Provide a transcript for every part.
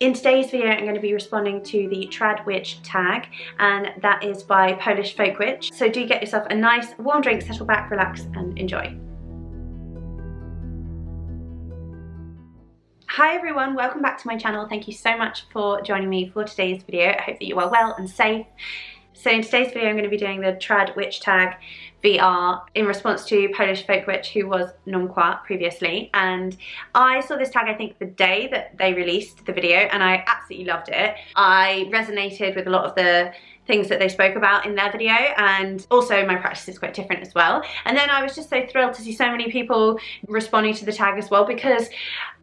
In today's video, I'm going to be responding to the TradWitchTag, and that is by Polish folk witch. So do get yourself a nice warm drink, settle back, relax, and enjoy. Hi everyone, welcome back to my channel. Thank you so much for joining me for today's video. I hope that you are well and safe. So in today's video, I'm going to be doing the TradWitchTag VR in response to Polish folk witch who was non-qua previously, and I saw this tag I think the day that they released the video and I absolutely loved it. I resonated with a lot of the things that they spoke about in their video, and also my practice is quite different as well. And then I was just so thrilled to see so many people responding to the tag as well, because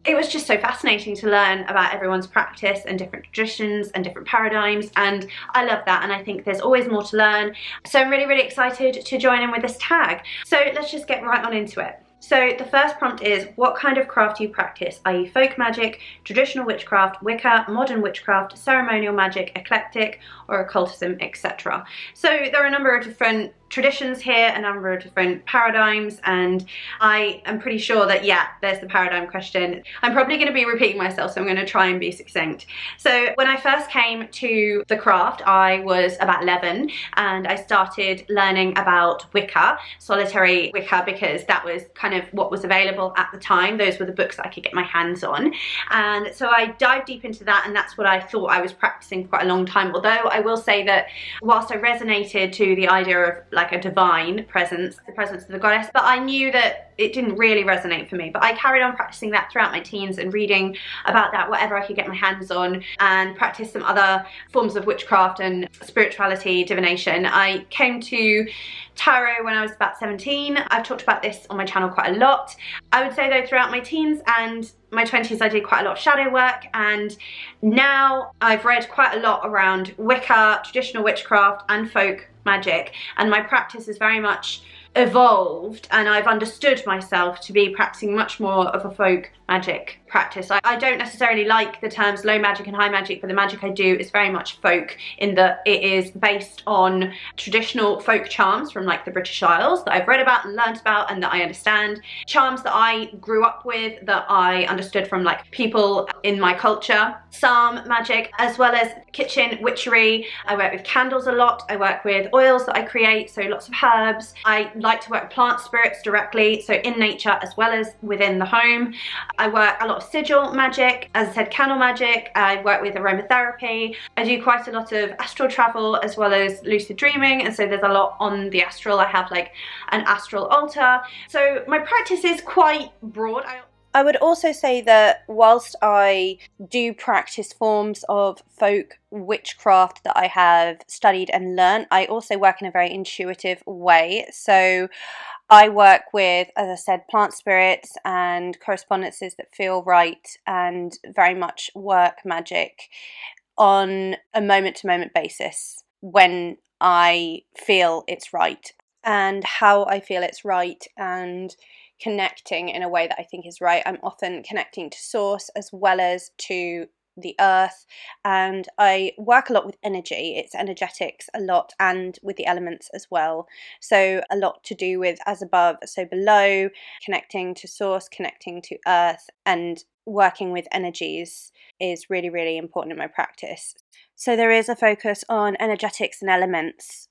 it was just so fascinating to learn about everyone's practice and different traditions and different paradigms, and I love that, and I think there's always more to learn. So I'm really excited to join in with this tag. So let's just get right on into it. So the first prompt is, what kind of craft do you practice, i.e. folk magic, traditional witchcraft, wicca, modern witchcraft, ceremonial magic, eclectic, or occultism, etc. So there are a number of different traditions here, a number of different paradigms, and I am pretty sure that, yeah, there's the paradigm question. I'm probably going to be repeating myself, so I'm going to try and be succinct. So when I first came to the craft, I was about 11, and I started learning about Wicca, solitary Wicca, because that was kind of what was available at the time. Those were the books that I could get my hands on, and so I dived deep into that, and that's what I thought I was practicing for quite a long time. Although I will say that whilst I resonated to the idea of like a divine presence, the presence of the goddess, but I knew that it didn't really resonate for me. But I carried on practicing that throughout my teens and reading about that, whatever I could get my hands on, and practice some other forms of witchcraft and spirituality, divination. I came to tarot when I was about 17. I've talked about this on my channel quite a lot. I would say though, throughout my teens and my 20s, I did quite a lot of shadow work, and now I've read quite a lot around Wicca, traditional witchcraft, and folk magic, and my practice is very much evolved, and I've understood myself to be practicing much more of a folk magic practice. I don't necessarily like the terms low magic and high magic, but the magic I do is very much folk, in that it is based on traditional folk charms from like the British Isles that I've read about and learned about and that I understand, charms that I grew up with, that I understood from like people in my culture, psalm magic, as well as kitchen witchery. I work with candles a lot, I work with oils that I create, so lots of herbs. I like to work with plant spirits directly, so in nature as well as within the home. I work a lot of sigil magic, as I said, candle magic. I work with aromatherapy. I do quite a lot of astral travel as well as lucid dreaming, and so there's a lot on the astral. I have like an astral altar. So my practice is quite broad. I would also say that whilst I do practice forms of folk witchcraft that I have studied and learnt, I also work in a very intuitive way. So I work with, as I said, plant spirits and correspondences that feel right, and very much work magic on a moment-to-moment basis when I feel it's right, and how I feel it's right, and connecting in a way that I think is right. I'm often connecting to source as well as to the earth, and I work a lot with energy. It's energetics a lot, and with the elements as well. So a lot to do with as above, so below, connecting to source, connecting to earth, and working with energies is really important in my practice. So there is a focus on energetics and elements.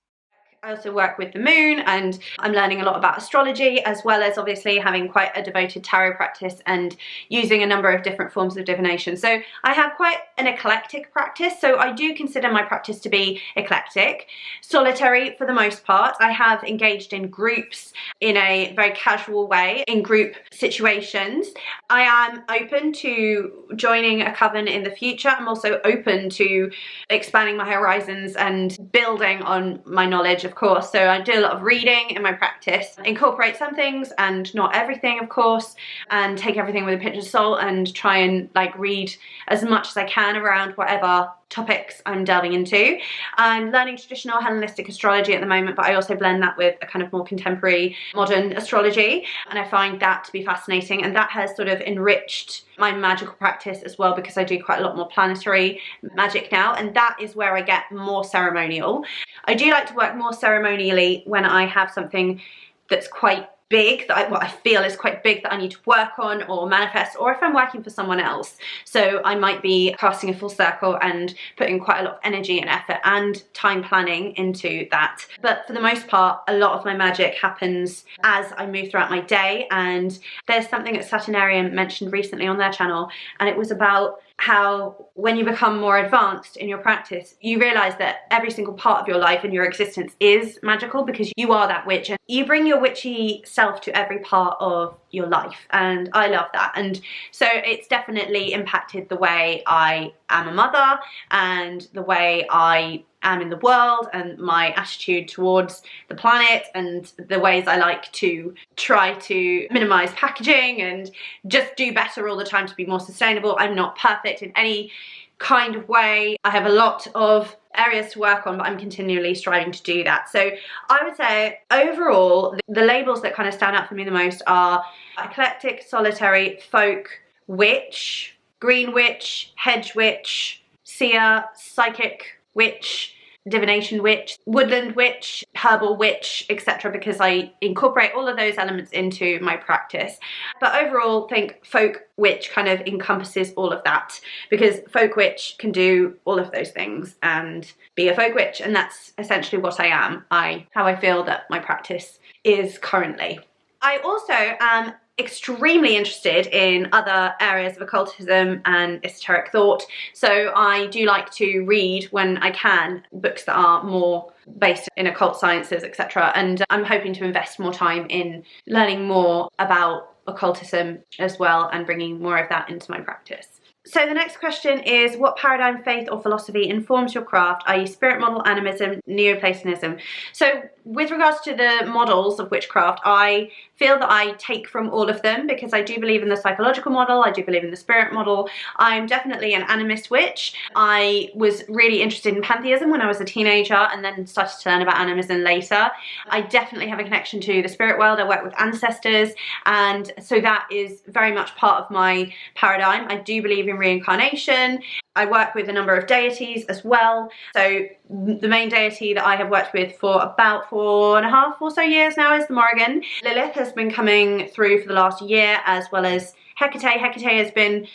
I also work with the moon, and I'm learning a lot about astrology, as well as obviously having quite a devoted tarot practice and using a number of different forms of divination. So I have quite an eclectic practice, so I do consider my practice to be eclectic. Solitary for the most part. I have engaged in groups in a very casual way, in group situations. I am open to joining a coven in the future. I'm also open to expanding my horizons and building on my knowledge, of course. So I do a lot of reading in my practice, incorporate some things and not everything, of course, and take everything with a pinch of salt and try and like read as much as I can around whatever topics I'm delving into. I'm learning traditional Hellenistic astrology at the moment, but I also blend that with a kind of more contemporary modern astrology, and I find that to be fascinating, and that has sort of enriched my magical practice as well, because I do quite a lot more planetary magic now, and that is where I get more ceremonial. I do like to work more ceremonially when I have something that's quite big, that what I feel is quite big that I need to work on or manifest, or if I'm working for someone else. So I might be casting a full circle and putting quite a lot of energy and effort and time planning into that. But for the most part, a lot of my magic happens as I move throughout my day. And there's something that Saturnarian mentioned recently on their channel, and it was about how when you become more advanced in your practice, you realize that every single part of your life and your existence is magical, because you are that witch and you bring your witchy self to every part of your life. And I love that. And so it's definitely impacted the way I am a mother and the way I am in the world and my attitude towards the planet and the ways I like to try to minimize packaging and just do better all the time to be more sustainable. I'm not perfect in any kind of way. I have a lot of areas to work on, but I'm continually striving to do that. So I would say overall, the labels that kind of stand out for me the most are eclectic, solitary, folk, witch, green witch, hedge witch, seer, psychic witch, divination witch, woodland witch, herbal witch, etc., because I incorporate all of those elements into my practice. But overall, I think folk witch kind of encompasses all of that, because folk witch can do all of those things and be a folk witch, and that's essentially what I am. How I feel that my practice is currently. I also am extremely interested in other areas of occultism and esoteric thought, so I do like to read, when I can, books that are more based in occult sciences, etc., and I'm hoping to invest more time in learning more about occultism as well and bringing more of that into my practice. So the next question is, what paradigm, faith or philosophy informs your craft, i.e. spirit model, animism, Neoplatonism? So with regards to the models of witchcraft, I feel that I take from all of them, because I do believe in the psychological model, I do believe in the spirit model. I'm definitely an animist witch. I was really interested in pantheism when I was a teenager and then started to learn about animism later. I definitely have a connection to the spirit world. I work with ancestors, and so that is very much part of my paradigm. I do believe in reincarnation. I work with a number of deities as well. So the main deity that I have worked with for about 4.5 or so years now is the Morrigan. Lilith has been coming through for the last year, as well as Hecate. Hecate has been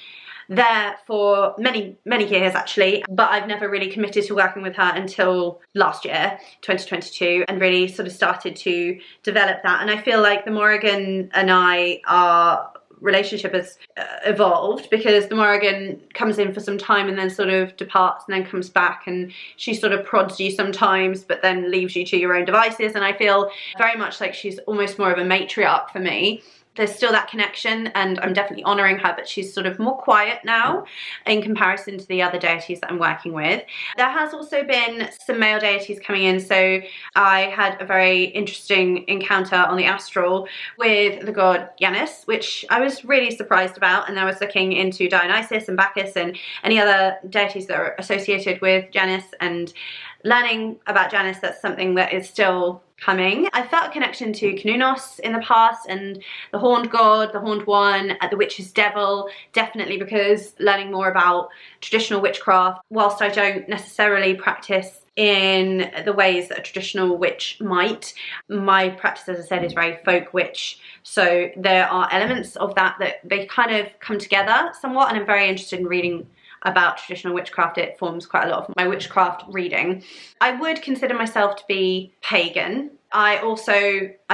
there for many years actually, but I've never really committed to working with her until last year, 2022, and really sort of started to develop that. And I feel like the Morrigan and our relationship has evolved, because the Morrigan comes in for some time and then sort of departs and then comes back, and she sort of prods you sometimes but then leaves you to your own devices, and I feel very much like she's almost more of a matriarch for me. There's still that connection and I'm definitely honouring her, but she's sort of more quiet now in comparison to the other deities that I'm working with. There has also been some male deities coming in, so I had a very interesting encounter on the astral with the god Janus, which I was really surprised about, and I was looking into Dionysus and Bacchus and any other deities that are associated with Janus, and learning about Janus, that's something that is still coming. I felt a connection to Cernunnos in the past, and the horned god, the horned one, the witch's devil, definitely, because learning more about traditional witchcraft, whilst I don't necessarily practice in the ways that a traditional witch might, my practice, as I said, is very folk witch, so there are elements of that they kind of come together somewhat, and I'm very interested in reading about traditional witchcraft. It forms quite a lot of my witchcraft reading. I would consider myself to be pagan. I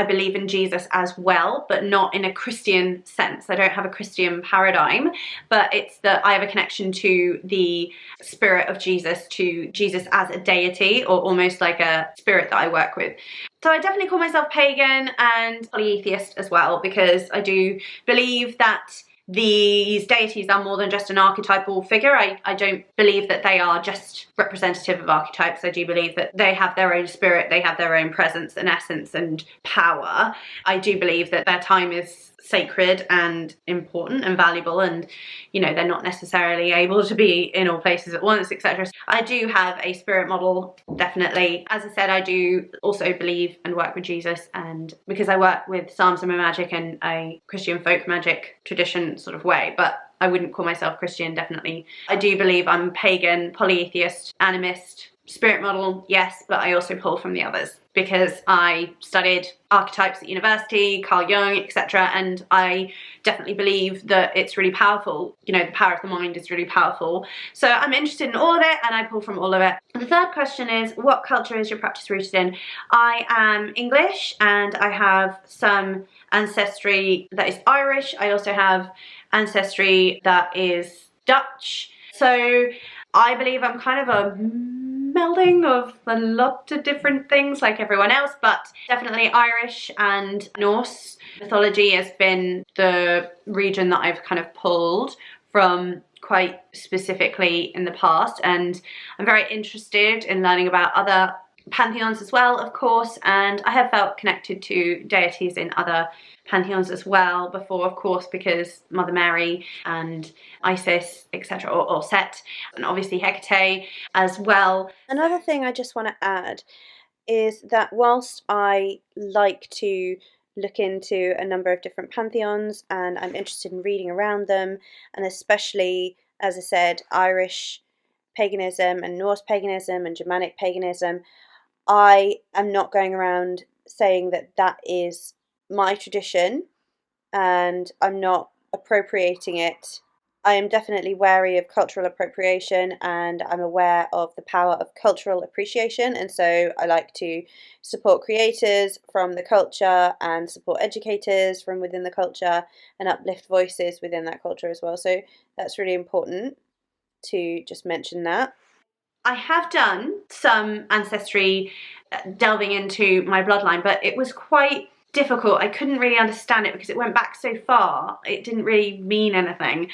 believe in Jesus as well, but not in a Christian sense. I don't have a Christian paradigm, but it's that I have a connection to the spirit of Jesus, to Jesus as a deity, or almost like a spirit that I work with. So I definitely call myself pagan and polytheist as well, because I do believe that these deities are more than just an archetypal figure. I don't believe that they are just representative of archetypes. I do believe that they have their own spirit, they have their own presence and essence and power. I do believe that their time is sacred and important and valuable, and you know, they're not necessarily able to be in all places at once, etc. I do have a spirit model, definitely. As I said, I do also believe and work with Jesus, and because I work with Psalms and Magick and a Christian folk magic tradition sort of way, but I wouldn't call myself Christian, definitely. I do believe I'm pagan, polytheist, animist, spirit model, yes, but I also pull from the others because I studied archetypes at university, Carl Jung, etc. And I definitely believe that it's really powerful. You know, the power of the mind is really powerful. So I'm interested in all of it and I pull from all of it. The third question is, what culture is your practice rooted in? I am English and I have some ancestry that is Irish. I also have ancestry that is Dutch. So I believe I'm kind of a melding of a lot of different things like everyone else, but definitely Irish and Norse mythology has been the region that I've kind of pulled from quite specifically in the past, and I'm very interested in learning about other pantheons as well, of course, and I have felt connected to deities in other pantheons as well before, of course, because Mother Mary and Isis, etc., or Set, and obviously Hecate as well. Another thing I just want to add is that whilst I like to look into a number of different pantheons and I'm interested in reading around them, and especially, as I said, Irish paganism and Norse paganism and Germanic paganism, I am not going around saying that that is my tradition and I'm not appropriating it. I am definitely wary of cultural appropriation and I'm aware of the power of cultural appreciation, and so I like to support creators from the culture and support educators from within the culture and uplift voices within that culture as well. So that's really important to just mention that. I have done some ancestry delving into my bloodline, but it was quite difficult. I couldn't really understand it because it went back so far. It didn't really mean anything.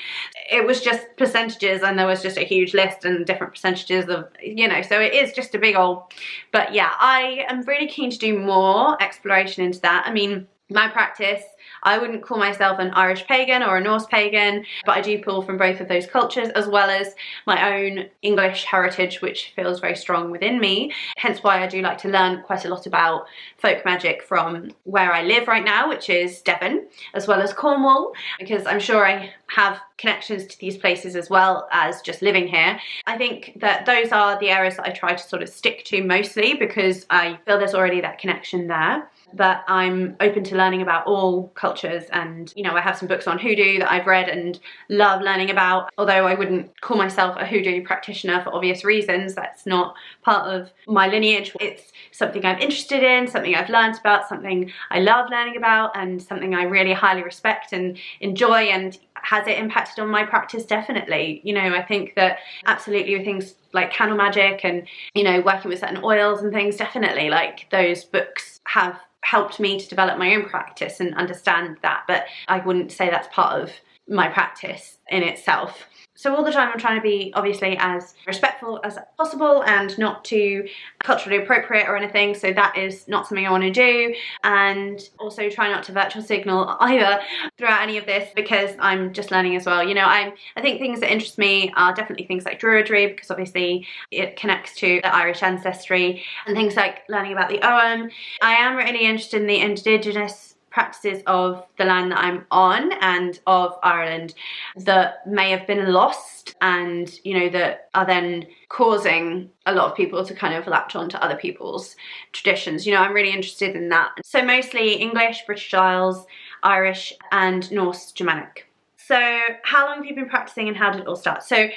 It was just percentages and there was just a huge list and different percentages of, you know, so it is just a big old, but yeah, I am really keen to do more exploration into that. I mean, my practice, I wouldn't call myself an Irish pagan or a Norse pagan, but I do pull from both of those cultures, as well as my own English heritage, which feels very strong within me. Hence why I do like to learn quite a lot about folk magic from where I live right now, which is Devon, as well as Cornwall, because I'm sure I have connections to these places as well as just living here. I think that those are the areas that I try to sort of stick to mostly because I feel there's already that connection there. But I'm open to learning about all cultures, and you know, I have some books on hoodoo that I've read and love learning about, although I wouldn't call myself a hoodoo practitioner for obvious reasons. That's not part of my lineage. It's something I'm interested in, something I've learned about, something I love learning about, and something I really highly respect and enjoy. And has it impacted on my practice? Definitely. You know, I think that absolutely with things like candle magic and, you know, working with certain oils and things, definitely, like, those books have helped me to develop my own practice and understand that, but I wouldn't say that's part of my practice in itself. So all the time I'm trying to be obviously as respectful as possible and not too culturally appropriate or anything, so that is not something I want to do, and also try not to virtual signal either throughout any of this because I'm just learning as well. You know, I think things that interest me are definitely things like druidry, because obviously it connects to the Irish ancestry, and things like learning about the Ogham. I am really interested in the indigenous practices of the land that I'm on and of Ireland that may have been lost, and you know, that are then causing a lot of people to kind of latch on to other people's traditions. You know, I'm really interested in that. So mostly English, British Isles, Irish and Norse Germanic. So how long have you been practicing and how did it all start? So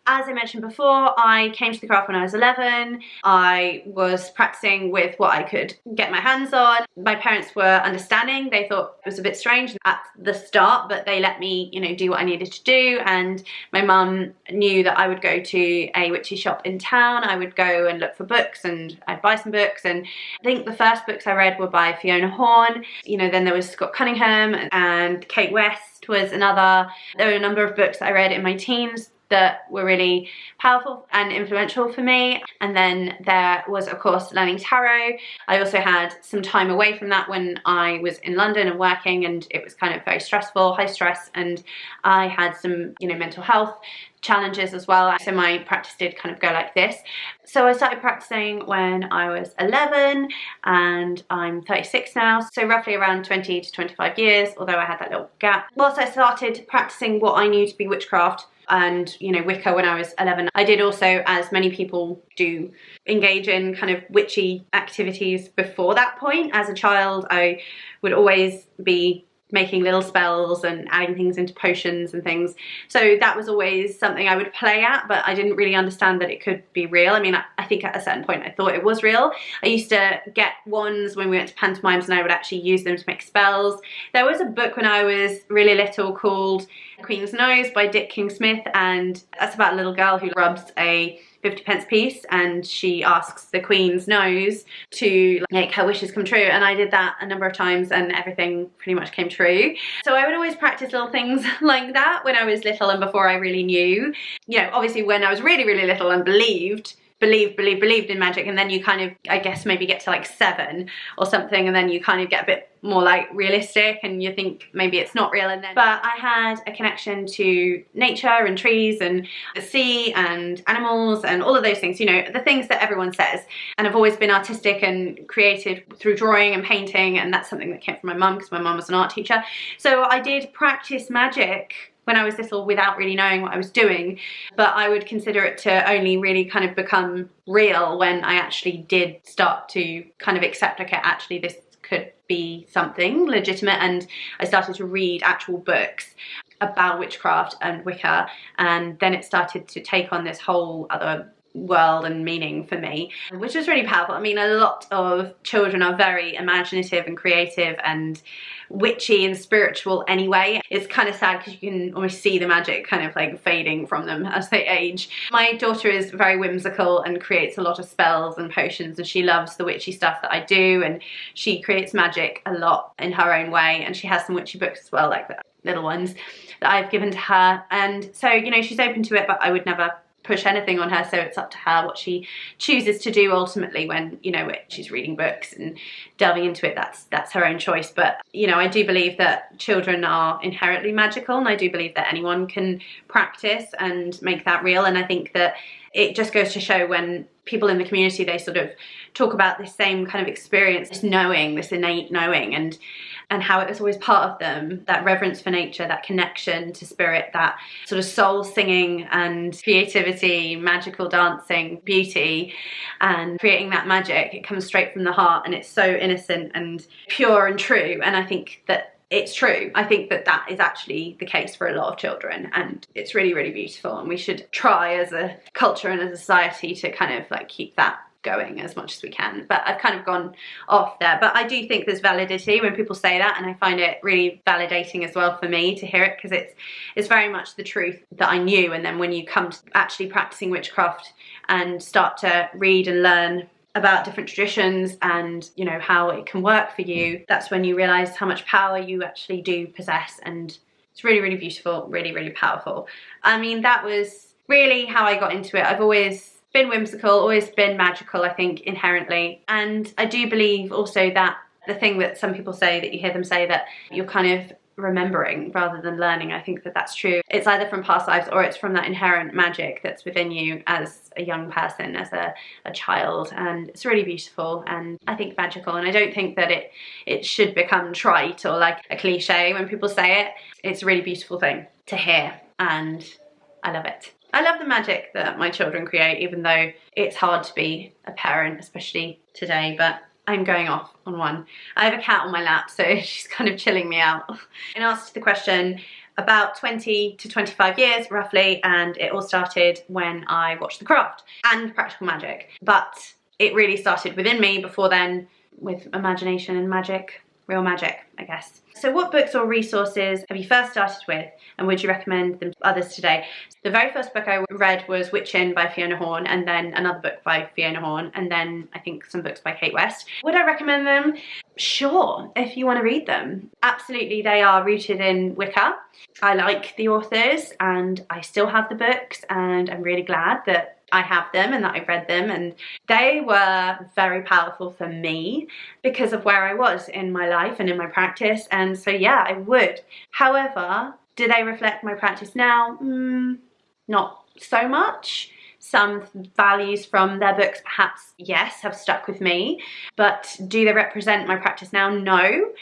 as I mentioned before, I came to the craft when I was 11. I was practicing with what I could get my hands on. My parents were understanding. They thought it was a bit strange at the start, but they let me, you know, do what I needed to do. And my mum knew that I would go to a witchy shop in town. I would go and look for books and I'd buy some books. And I think the first books I read were by Fiona Horn. You know, then there was Scott Cunningham and Kate West was another. There were a number of books that I read in my teens that were really powerful and influential for me. And then there was, of course, learning tarot. I also had some time away from that when I was in London and working, and it was kind of very stressful, high stress, and I had some, you know, mental health challenges as well, so my practice did kind of go like this. So I started practicing when I was 11 and I'm 36 now, so roughly around 20 to 25 years, although I had that little gap. Whilst I started practicing what I knew to be witchcraft and, you know, Wicca when I was 11. I did also, as many people do, engage in kind of witchy activities before that point. As a child, I would always be making little spells and adding things into potions and things. So that was always something I would play at, but I didn't really understand that it could be real. I mean, I think at a certain point I thought it was real. I used to get wands when we went to pantomimes and I would actually use them to make spells. There was a book when I was really little called Queen's Nose by Dick King-Smith, and that's about a little girl who rubs a 50p piece and she asks the Queen's nose to make her wishes come true, and I did that a number of times and everything pretty much came true. So I would always practice little things like that when I was little and before I really knew. You know, obviously when I was really, really little and believed in magic, and then you kind of, I guess, maybe get to like 7 or something, and then you kind of get a bit more like realistic and you think maybe it's not real. And then, but I had a connection to nature and trees and the sea and animals and all of those things, you know, the things that everyone says. And I've always been artistic and creative through drawing and painting, and that's something that came from my mum because my mum was an art teacher. So I did practice magic when I was little without really knowing what I was doing, but I would consider it to only really kind of become real when I actually did start to kind of accept, okay, actually this could be something legitimate, and I started to read actual books about witchcraft and Wicca, and then it started to take on this whole other world and meaning for me, which was really powerful. I mean, a lot of children are very imaginative and creative and witchy and spiritual anyway. It's kind of sad because you can almost see the magic kind of like fading from them as they age. My daughter is very whimsical and creates a lot of spells and potions, and she loves the witchy stuff that I do, and she creates magic a lot in her own way, and she has some witchy books as well, like the little ones that I've given to her. And so, you know, she's open to it, but I would never push anything on her, so it's up to her what she chooses to do ultimately when, you know, she's reading books and delving into it. That's her own choice. But, you know, I do believe that children are inherently magical, and I do believe that anyone can practice and make that real. And I think that it just goes to show when people in the community, they sort of talk about this same kind of experience, this knowing, this innate knowing, and how it was always part of them, that reverence for nature, that connection to spirit, that sort of soul singing and creativity, magical dancing, beauty, and creating that magic. It comes straight from the heart, and it's so innocent and pure and true. And I think that it's true. I think that that is actually the case for a lot of children, and it's really, really beautiful, and we should try as a culture and as a society to kind of like keep that going as much as we can. But I've kind of gone off there, but I do think there's validity when people say that, and I find it really validating as well for me to hear it, because it's very much the truth that I knew. And then when you come to actually practicing witchcraft and start to read and learn about different traditions and, you know, how it can work for you, that's when you realize how much power you actually do possess. And it's really, really beautiful, really, really powerful. I mean, that was really how I got into it. I've always been whimsical, always been magical, I think, inherently. And I do believe also that the thing that some people say, that you hear them say, that you're kind of remembering rather than learning, I think that that's true. It's either from past lives or it's from that inherent magic that's within you as a young person, as a child. And it's really beautiful and I think magical. And I don't think that it should become trite or like a cliche when people say it. It's a really beautiful thing to hear, and I love it. I love the magic that my children create, even though it's hard to be a parent, especially today, but I'm going off on one. I have a cat on my lap, so she's kind of chilling me out. In answer to the question, about 20 to 25 years roughly, and it all started when I watched The Craft and Practical Magic. But it really started within me before then, with imagination and magic, real magic, I guess. So what books or resources have you first started with, and would you recommend them to others today? The very first book I read was Witchin by Fiona Horn, and then another book by Fiona Horn, and then I think some books by Kate West. Would I recommend them? Sure, if you want to read them. Absolutely, they are rooted in Wicca. I like the authors and I still have the books, and I'm really glad that I have them and that I've read them, and they were very powerful for me because of where I was in my life and in my practice. And so yeah, I would. However, do they reflect my practice now? Not so much. Some values from their books, perhaps, yes, have stuck with me, but do they represent my practice now? No.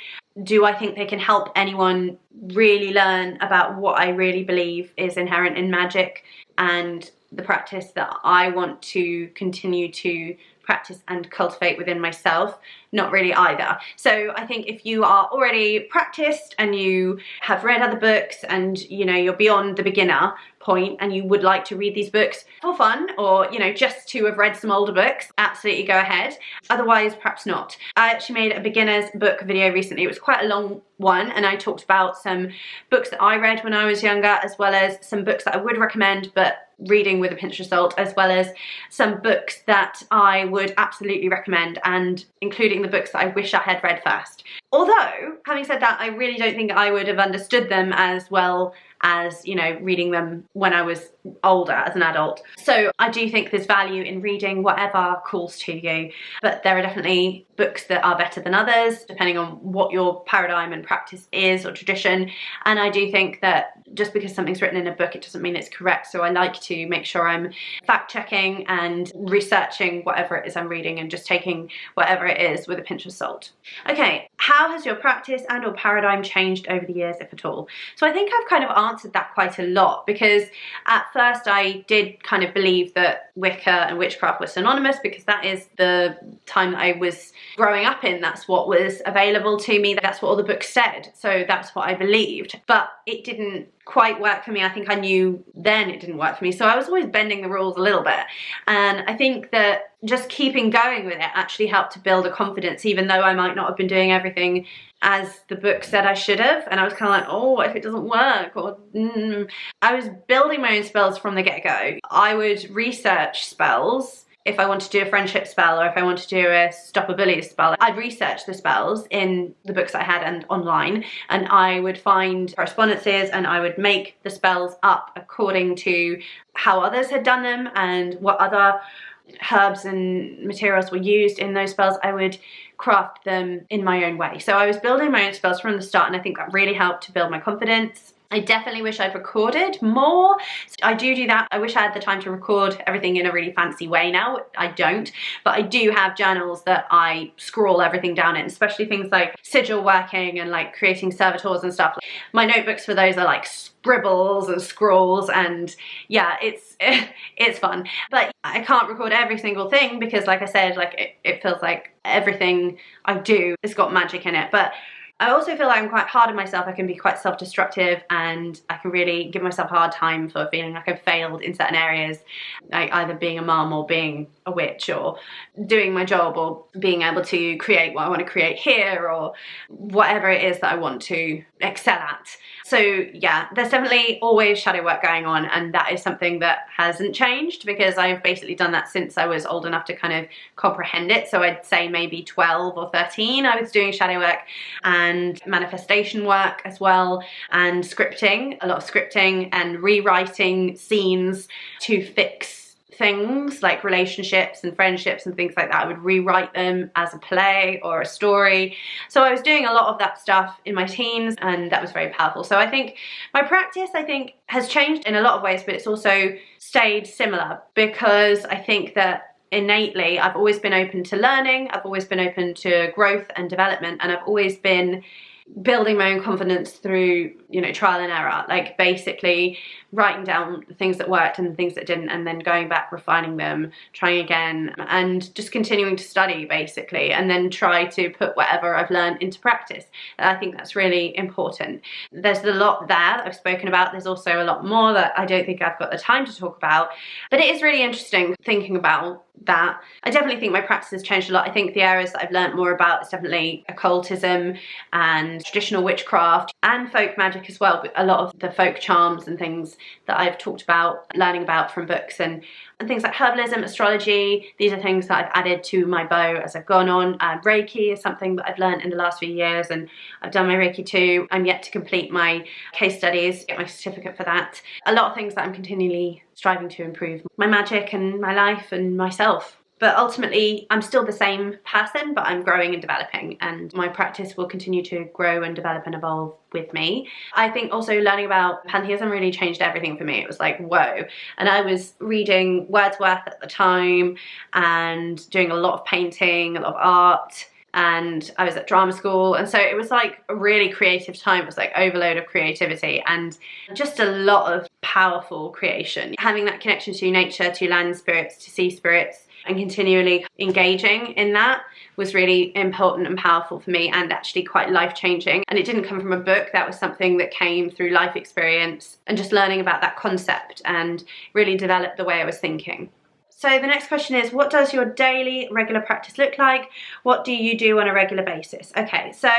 do I think they can help anyone really learn about what I really believe is inherent in magic and the practice that I want to continue to practice and cultivate within myself? Not really either. So I think if you are already practiced and you have read other books and you know you're beyond the beginner point and you would like to read these books for fun, or you know just to have read some older books, absolutely go ahead. Otherwise, perhaps not. I actually made a beginner's book video recently. It was quite a long one, and I talked about some books that I read when I was younger, as well as some books that I would recommend but reading with a pinch of salt, as well as some books that I would absolutely recommend, and including the books that I wish I had read first. Although, having said that, I really don't think I would have understood them as well as, you know, reading them when I was older as an adult. So I do think there's value in reading whatever calls to you, but there are definitely books that are better than others depending on what your paradigm and practice is or tradition. And I do think that just because something's written in a book, it doesn't mean it's correct. So I like to make sure I'm fact checking and researching whatever it is I'm reading and just taking whatever it is with a pinch of salt. Okay, how has your practice and or paradigm changed over the years, if at all? So I think I've kind of answered that quite a lot, because at first I did kind of believe that Wicca and witchcraft were synonymous, because that is the time that I was growing up in. That's what was available to me. That's what all the books said. So that's what I believed. But it didn't quite work for me. I think I knew then it didn't work for me. So I was always bending the rules a little bit. And I think that just keeping going with it actually helped to build a confidence, even though I might not have been doing everything as the book said I should have. And I was kind of like, oh, what if it doesn't work? Or I was building my own spells from the get-go. I would research spells. If I wanted to do a friendship spell, or if I wanted to do a stop a bully spell, I'd research the spells in the books I had and online, and I would find correspondences and I would make the spells up according to how others had done them and what other herbs and materials were used in those spells. I would craft them in my own way. So I was building my own spells from the start, and I think that really helped to build my confidence. I definitely wish I'd recorded more. I do that. I wish I had the time to record everything in a really fancy way now. I don't, but I do have journals that I scroll everything down in, especially things like sigil working and like creating servitors and stuff. My notebooks for those are like scribbles and scrolls, and yeah, it's fun. But I can't record every single thing because, like I said, like it feels like everything I do has got magic in it. But I also feel like I'm quite hard on myself. I can be quite self-destructive, and I can really give myself a hard time for feeling like I've failed in certain areas, like either being a mum or being a witch or doing my job or being able to create what I want to create here or whatever it is that I want to excel at. So yeah, there's definitely always shadow work going on, and that is something that hasn't changed because I've basically done that since I was old enough to kind of comprehend it. So I'd say maybe 12 or 13 I was doing shadow work and manifestation work as well, and scripting, a lot of scripting and rewriting scenes to fix things like relationships and friendships and things like that. I would rewrite them as a play or a story. So I was doing a lot of that stuff in my teens, and that was very powerful. So I think my practice, has changed in a lot of ways, but it's also stayed similar because I think that innately I've always been open to learning, I've always been open to growth and development, and I've always been building my own confidence through, you know, trial and error, like basically writing down the things that worked and the things that didn't, and then going back, refining them, trying again, and just continuing to study basically, and then try to put whatever I've learned into practice. And I think that's really important. There's a lot there that I've spoken about. There's also a lot more that I don't think I've got the time to talk about, but it is really interesting thinking about that. I definitely think my practice has changed a lot. I think the areas that I've learned more about is definitely occultism and traditional witchcraft and folk magic as well, but a lot of the folk charms and things that I've talked about, learning about from books, and things like herbalism, astrology. These are things that I've added to my bow as I've gone on. Reiki is something that I've learned in the last few years, and I've done my Reiki too. I'm yet to complete my case studies, get my certificate for that. A lot of things that I'm continually striving to improve my magic and my life and myself. But ultimately, I'm still the same person, but I'm growing and developing, and my practice will continue to grow and develop and evolve with me. I think also learning about pantheism really changed everything for me. It was like, whoa. And I was reading Wordsworth at the time and doing a lot of painting, a lot of art, and I was at drama school, and so it was like a really creative time. It was like overload of creativity and just a lot of powerful creation. Having that connection to nature, to land spirits, to sea spirits, and continually engaging in that was really important and powerful for me, and actually quite life-changing. And it didn't come from a book, that was something that came through life experience and just learning about that concept, and really developed the way I was thinking. So the next question is, what does your daily regular practice look like? What do you do on a regular basis? Okay, so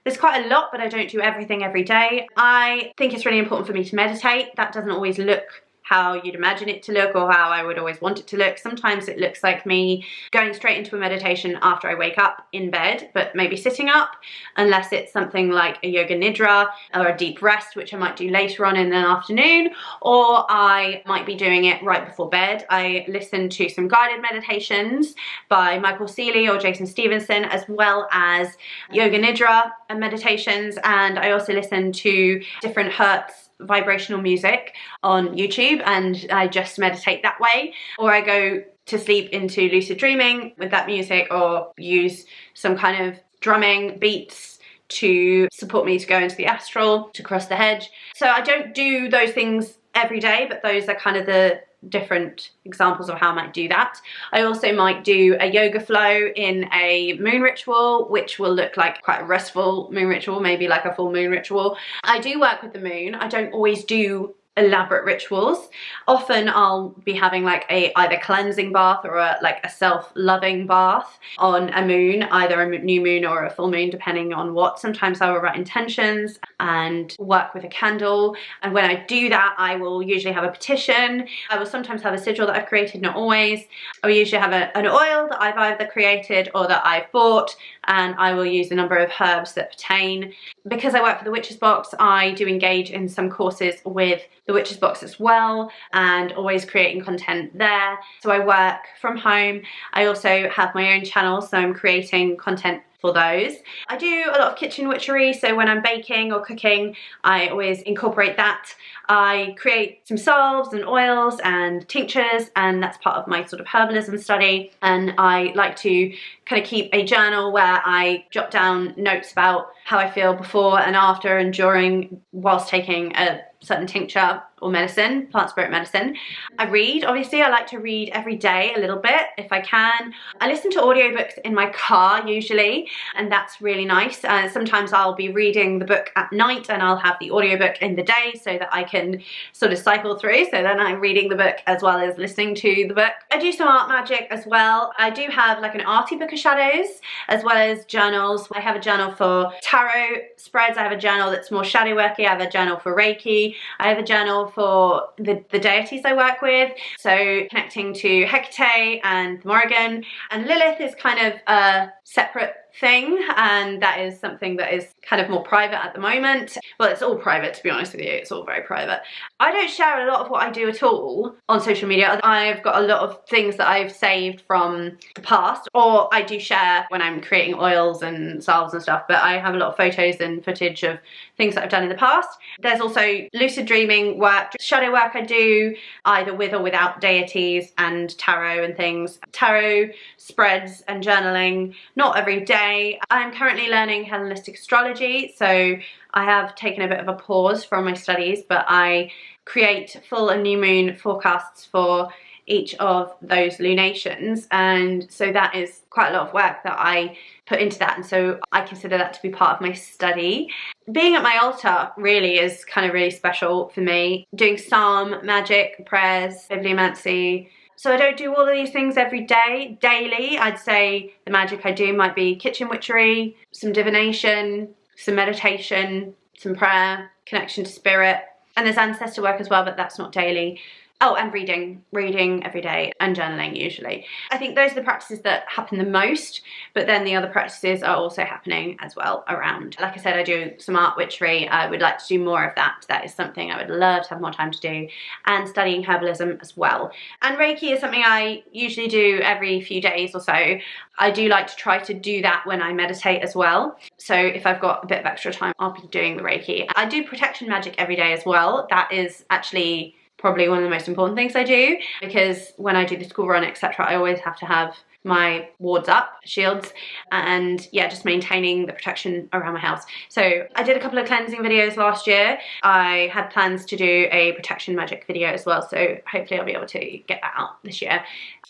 there's quite a lot, but I don't do everything every day. I think it's really important for me to meditate. That doesn't always look how you'd imagine it to look, or how I would always want it to look. Sometimes it looks like me going straight into a meditation after I wake up in bed, but maybe sitting up, unless it's something like a yoga nidra or a deep rest, which I might do later on in the afternoon, or I might be doing it right before bed. I listen to some guided meditations by Michael Seeley or Jason Stevenson, as well as yoga nidra and meditations, and I also listen to different hertz vibrational music on YouTube, and I just meditate that way, or I go to sleep into lucid dreaming with that music, or use some kind of drumming beats to support me to go into the astral, to cross the hedge. So I don't do those things every day, but those are kind of the different examples of how I might do that. I also might do a yoga flow in a moon ritual, which will look like quite a restful moon ritual, maybe like a full moon ritual. I do work with the moon. I don't always do elaborate rituals. Often I'll be having like a either cleansing bath or like a self-loving bath on a moon, either a new moon or a full moon, depending on what. Sometimes I will write intentions and work with a candle, and when I do that I will usually have a petition. I will sometimes have a sigil that I've created, not always. I will usually have an oil that I've either created or that I've bought, and I will use a number of herbs that pertain. Because I work for the Witches Box, I do engage in some courses with the Witches Box as well, and always creating content there. So I work from home. I also have my own channel, so I'm creating content for those. I do a lot of kitchen witchery, so when I'm baking or cooking, I always incorporate that. I create some salves and oils and tinctures, and that's part of my sort of herbalism study. And I like to kind of keep a journal where I jot down notes about how I feel before and after and during, whilst taking a certain tincture or medicine, plant spirit medicine. I read, obviously I like to read every day a little bit if I can. I listen to audiobooks in my car usually, and that's really nice. Sometimes I'll be reading the book at night and I'll have the audiobook in the day so that I can sort of cycle through, so then I'm reading the book as well as listening to the book. I do some art magic as well. I do have like an arty book of shadows as well as journals. I have a journal for tarot spreads, I have a journal that's more shadow worky, I have a journal for Reiki, I have a journal for the deities I work with, so connecting to Hecate and Morrigan, and Lilith is kind of a separate thing, and that is something that is kind of more private at the moment. Well, it's all private, to be honest with you, it's all very private. I don't share a lot of what I do at all on social media. I've got a lot of things that I've saved from the past, or I do share when I'm creating oils and salves and stuff, but I have a lot of photos and footage of things that I've done in the past. There's also lucid dreaming work, shadow work I do either with or without deities, and tarot and things. Tarot spreads and journaling, not every day. I'm currently learning Hellenistic astrology, so I have taken a bit of a pause from my studies, but I create full and new moon forecasts for each of those lunations, and so that is quite a lot of work that I put into that, and so I consider that to be part of my study. Being at my altar really is kind of really special for me. Doing psalm, magic, prayers, bibliomancy. So I don't do all of these things every day. Daily, I'd say the magic I do might be kitchen witchery, some divination, some meditation, some prayer, connection to spirit, and there's ancestor work as well, but that's not daily. Oh, and reading every day, and journaling usually. I think those are the practices that happen the most, but then the other practices are also happening as well around. Like I said, I do some art witchery. I would like to do more of that. That is something I would love to have more time to do, and studying herbalism as well. And Reiki is something I usually do every few days or so. I do like to try to do that when I meditate as well. So if I've got a bit of extra time, I'll be doing the Reiki. I do protection magic every day as well. That is actually probably one of the most important things I do, because when I do the school run, etc., I always have to have my wards up, shields, and yeah, just maintaining the protection around my house. So I did a couple of cleansing videos last year. I had plans to do a protection magic video as well, so hopefully I'll be able to get that out this year.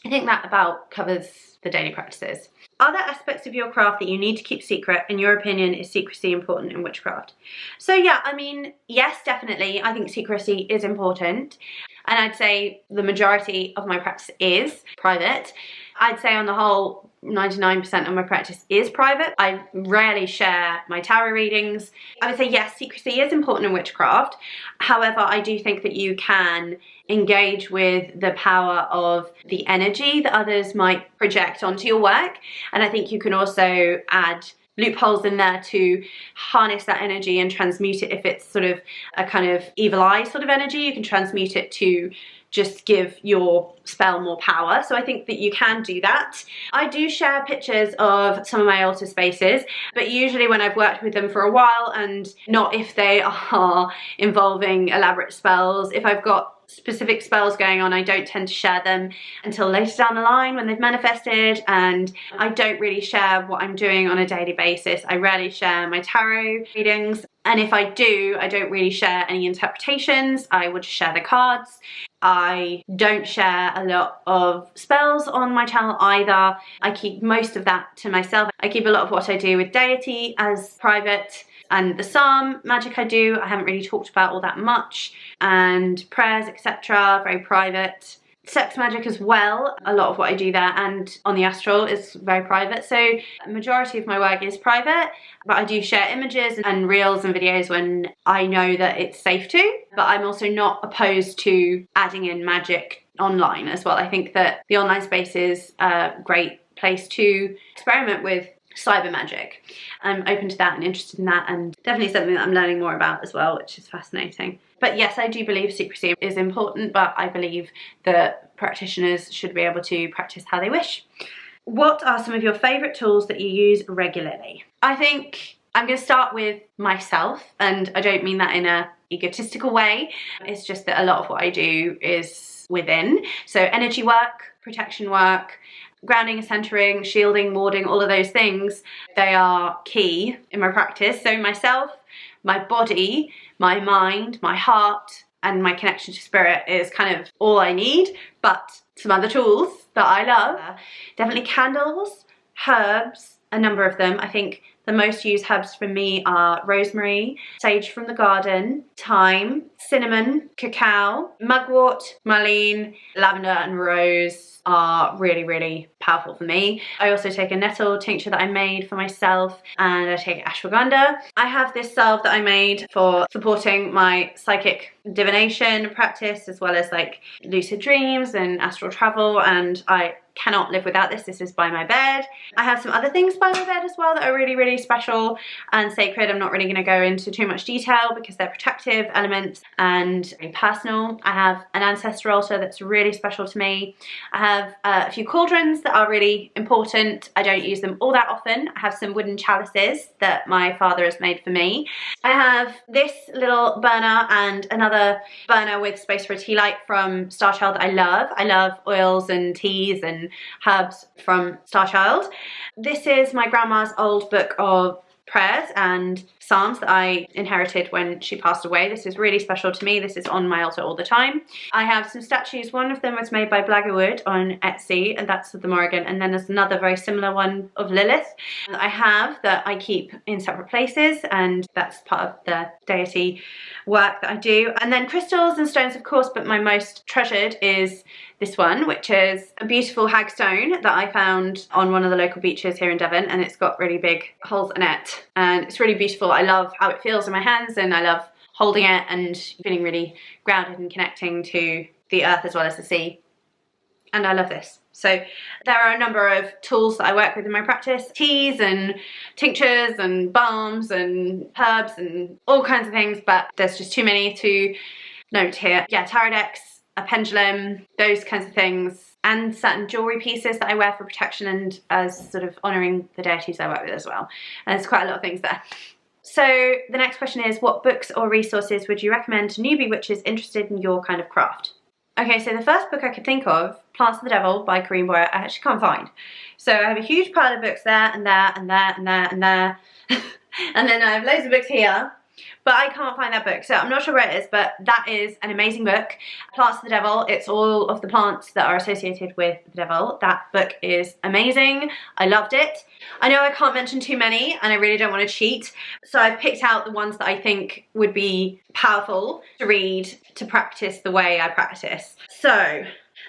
I think that about covers the daily practices. Are there aspects of your craft that you need to keep secret? In your opinion, is secrecy important in witchcraft? So yeah, I mean, yes, definitely. I think secrecy is important. And I'd say the majority of my practice is private. I'd say on the whole, 99% of my practice is private. I rarely share my tarot readings. I would say yes, secrecy is important in witchcraft. However, I do think that you can engage with the power of the energy that others might project onto your work. And I think you can also add loopholes in there to harness that energy and transmute it. If it's sort of a kind of evil eye sort of energy, you can transmute it to just give your spell more power. So I think that you can do that. I do share pictures of some of my altar spaces, but usually when I've worked with them for a while, and not if they are involving elaborate spells. If I've got specific spells going on, I don't tend to share them until later down the line when they've manifested, and I don't really share what I'm doing on a daily basis. I rarely share my tarot readings, and if I do, I don't really share any interpretations. I would share the cards. I don't share a lot of spells on my channel either. I keep most of that to myself. I keep a lot of what I do with deity as private, and the psalm magic I do, I haven't really talked about all that much, and prayers, etc., very private. Sex magic as well, a lot of what I do there and on the astral is very private. So a majority of my work is private, but I do share images and reels and videos when I know that it's safe to. But I'm also not opposed to adding in magic online as well. I think that the online space is a great place to experiment with cyber magic. I'm open to that and interested in that, and definitely something that I'm learning more about as well, which is fascinating. But yes, I do believe secrecy is important, but I believe that practitioners should be able to practice how they wish. What are some of your favourite tools that you use regularly? I think I'm going to start with myself, and I don't mean that in a egotistical way. It's just that a lot of what I do is within. So energy work, protection work, grounding, centering, shielding, warding, all of those things, they are key in my practice. So myself, my body, my mind, my heart, and my connection to spirit is kind of all I need. But some other tools that I love, definitely candles, herbs, a number of them. I think the most used herbs for me are rosemary, sage from the garden, thyme, cinnamon, cacao, mugwort, mullein, lavender and rose are really, really powerful for me. I also take a nettle tincture that I made for myself, and I take ashwagandha. I have this salve that I made for supporting my psychic divination practice, as well as like lucid dreams and astral travel, and I cannot live without this. This is by my bed. I have some other things by my bed as well that are really, really special and sacred. I'm not really going to go into too much detail because they're protective elements and very personal. I have an ancestor altar that's really special to me. I have a few cauldrons that are really important. I don't use them all that often. I have some wooden chalices that my father has made for me. I have this little burner and another burner with space for a tea light from Star Child that I love. I love oils and teas and herbs from Star Child. This is my grandma's old book of prayers and psalms that I inherited when she passed away. This is really special to me. This is on my altar all the time. I have some statues. One of them was made by Blaggerwood on Etsy, and that's of the Morrigan, and then there's another very similar one of Lilith that I have that I keep in separate places, and that's part of the deity work that I do. And then crystals and stones, of course, but my most treasured is this one, which is a beautiful hagstone that I found on one of the local beaches here in Devon, and it's got really big holes in it, and it's really beautiful. I love how it feels in my hands, and I love holding it and feeling really grounded and connecting to the earth as well as the sea, and I love this. So there are a number of tools that I work with in my practice, teas and tinctures and balms and herbs and all kinds of things, but there's just too many to note here. Yeah, tarot decks, a pendulum, those kinds of things, and certain jewellery pieces that I wear for protection and as sort of honouring the deities I work with as well. And there's quite a lot of things there. So the next question is, what books or resources would you recommend to newbie witches interested in your kind of craft? Okay, so the first book I could think of, Plants of the Devil by Corine, I actually can't find. So I have a huge pile of books there and there and there and there and there. And then I have loads of books here, but I can't find that book. So I'm not sure where it is, but that is an amazing book. Plants of the Devil, it's all of the plants that are associated with the devil. That book is amazing. I loved it. I know I can't mention too many and I really don't want to cheat. So I've picked out the ones that I think would be powerful to read, to practice the way I practice. So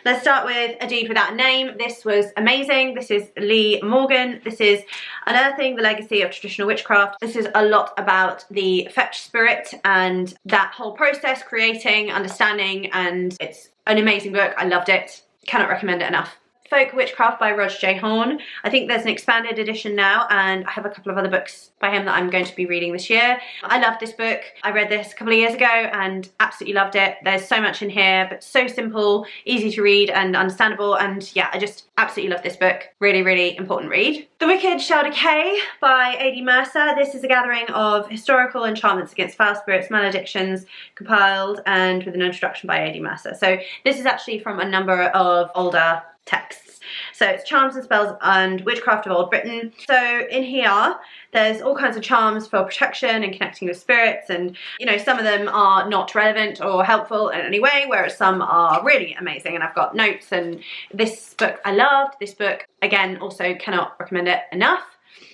let's start with A Deed Without a Name. This was amazing. This is Lee Morgan. This is Unearthing the Legacy of Traditional Witchcraft. This is a lot about the fetch spirit and that whole process, creating, understanding, and it's an amazing book. I loved it. Cannot recommend it enough. Folk Witchcraft by Roger J. Horn. I think there's an expanded edition now, and I have a couple of other books by him that I'm going to be reading this year. I love this book. I read this a couple of years ago and absolutely loved it. There's so much in here, but so simple, easy to read and understandable, and yeah, I just absolutely love this book. Really, really important read. The Wicked Shall Decay by A.D. Mercer. This is a gathering of historical enchantments against foul spirits, maledictions, compiled and with an introduction by A.D. Mercer. So this is actually from a number of older texts. So it's Charms and Spells and Witchcraft of Old Britain. So in here there's all kinds of charms for protection and connecting with spirits, and you know, some of them are not relevant or helpful in any way, whereas some are really amazing, and I've got notes. And this book I loved. This book again, also cannot recommend it enough.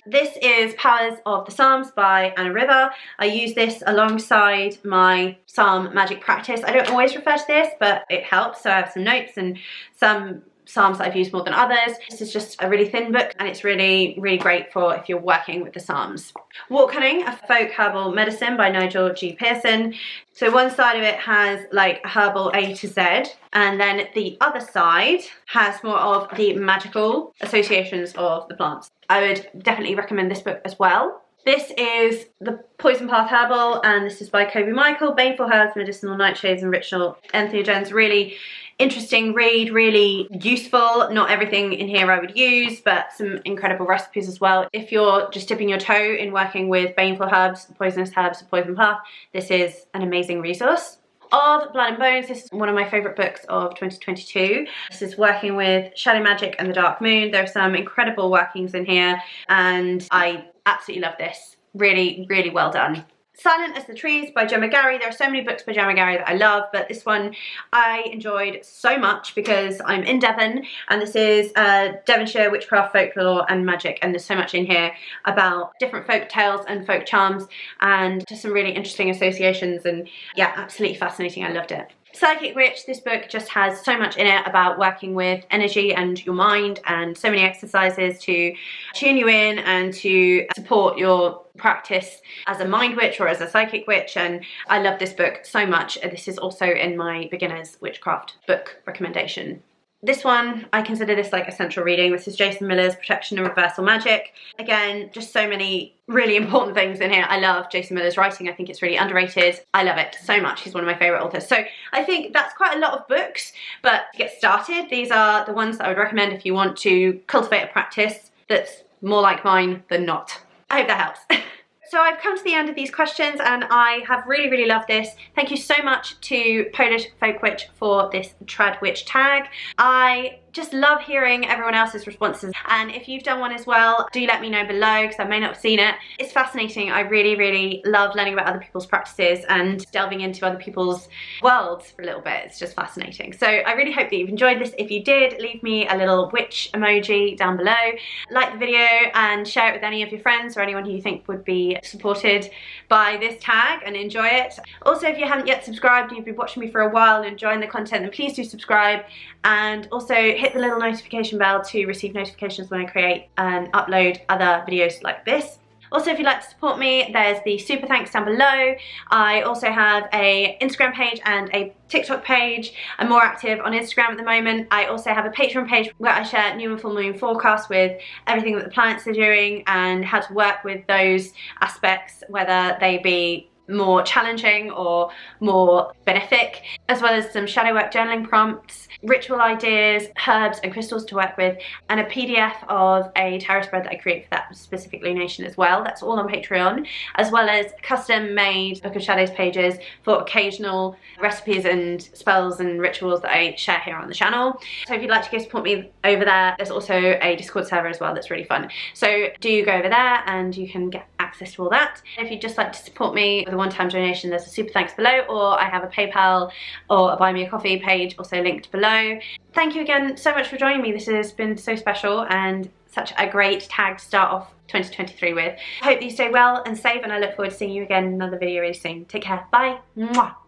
This is Powers of the Psalms by Anna River. I use this alongside my psalm magic practice. I don't always refer to this, but it helps. So I have some notes and some psalms that I've used more than others. This is just a really thin book, and it's really, really great for if you're working with the psalms. Wart Cunning, a folk herbal medicine by Nigel G. Pearson. So one side of it has like herbal A to Z, and then the other side has more of the magical associations of the plants. I would definitely recommend this book as well. This is The Poison Path Herbal, and this is by Kobe Michael. Baneful Herbs, Medicinal Nightshades and Ritual Entheogens. Really interesting read, really useful. Not everything in here I would use, but some incredible recipes as well. If you're just dipping your toe in working with baneful herbs, poisonous herbs, poison path, this is an amazing resource. Of Blood and Bones, this is one of my favourite books of 2022. This is working with Shadow Magic and the Dark Moon. There are some incredible workings in here, and I absolutely love this. Really, really well done. Silent as the Trees by Gemma Gary. There are so many books by Gemma Gary that I love, but this one I enjoyed so much because I'm in Devon, and this is Devonshire witchcraft, folklore and magic, and there's so much in here about different folk tales and folk charms and just some really interesting associations, and yeah, absolutely fascinating. I loved it. Psychic Witch, this book just has so much in it about working with energy and your mind, and so many exercises to tune you in and to support your practice as a mind witch or as a psychic witch, and I love this book so much. This is also in my beginner's witchcraft book recommendation. This one, I consider this like essential reading. This is Jason Miller's Protection and Reversal Magic. Again, just so many really important things in here. I love Jason Miller's writing. I think it's really underrated. I love it so much. He's one of my favourite authors. So I think that's quite a lot of books, but to get started, these are the ones that I would recommend if you want to cultivate a practice that's more like mine than not. I hope that helps. So I've come to the end of these questions, and I have really, really loved this. Thank you so much to Polish Folk Witch for this TradWitchTag. I just love hearing everyone else's responses, and if you've done one as well, do let me know below because I may not have seen it. It's fascinating. I really, really love learning about other people's practices and delving into other people's worlds for a little bit. It's just fascinating. So I really hope that you've enjoyed this. If you did, leave me a little witch emoji down below. Like the video and share it with any of your friends or anyone who you think would be supported by this tag and enjoy it. Also, if you haven't yet subscribed and you've been watching me for a while and enjoying the content, then please do subscribe, and also hit the little notification bell to receive notifications when I create and upload other videos like this. Also, if you'd like to support me, there's the super thanks down below. I also have a Instagram page and a TikTok page. I'm more active on Instagram at the moment. I also have a Patreon page where I share new and full moon forecasts with everything that the planets are doing and how to work with those aspects, whether they be more challenging or more benefic. as well as some shadow work journaling prompts, ritual ideas, herbs and crystals to work with, and a PDF of a tarot spread that I create for that specific lunation as well. That's all on Patreon, as well as custom made Book of Shadows pages for occasional recipes and spells and rituals that I share here on the channel. So if you'd like to go support me over there, there's also a Discord server as well that's really fun. So do go over there and you can get access to all that. If you'd just like to support me with a one-time donation, there's a super thanks below, or I have a PayPal or a buy me a coffee page also linked below. Thank you again so much for joining me. This has been so special and such a great tag to start off 2023 with. I hope that you stay well and safe, and I look forward to seeing you again in another video really soon. Take care. Bye. Mwah.